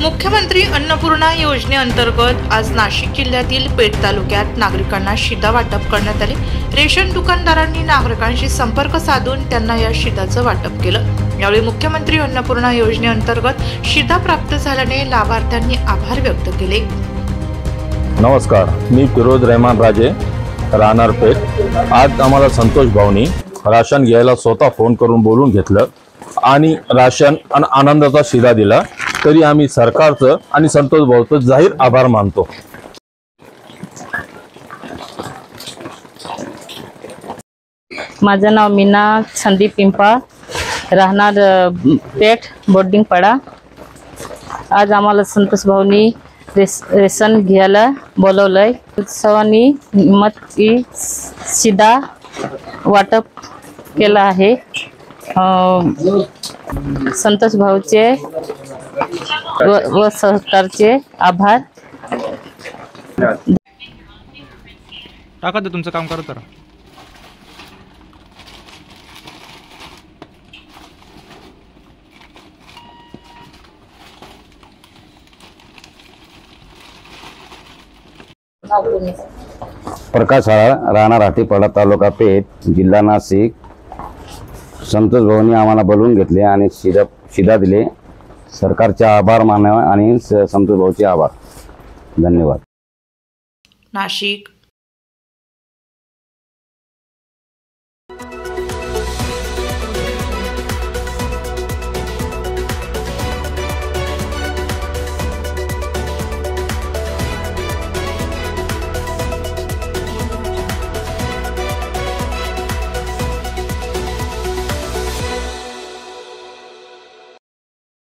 मुख्यमंत्री अन्नपूर्णा योजनेअंतर्गत आज नाशिक जिल्ह्यातील पेठ तालुक्यात नागरिकांना शिधा वाटप करण्यात आले। रेशन दुकानदारांनी नागरिकांशी संपर्क साधून त्यांना या शिधाचं वाटप केलं। यावेळी मुख्यमंत्री अन्नपूर्णा योजनेअंतर्गत शिधा प्राप्त झाल्याने लाभार्थ्यांनी आभार व्यक्त केले। नमस्कार, मी फिरोज रहमान राजे, राहणार पेठ। आज आम्हाला संतोष भाऊनी राशन घ्यायला स्वतः फोन करून बोलून घेतलं आणि राशन आणि आनंदाचा शिधा दिला। तरी आम्ही सरकारचं आणि संतोष भाऊचं जाहीर आभार मानतो। माझं नाव मीना संदीप पिंपा, राहणार पेठ बोर्डिंगपाडा। आज आम्हाला संतोष भाऊनी रेशन घ्यायला बोलवलंय। उत्सवानी हिम्मती शिधा वाटप केला आहे। संतोष भाऊचे व सरकारचे आभार। टाका ते तुमचं काम करत राहा। प्रकाश आळा, राहणार हाटीपाडा, तालुका पेठ, जिल्हा नाशिक। संतोष भाऊनी आम्हाला बोलवून घेतले आणि शिधा दिले। सरकारचे आभार मानावे आणि संतोष भाऊचे आभार। धन्यवाद। नाशिक।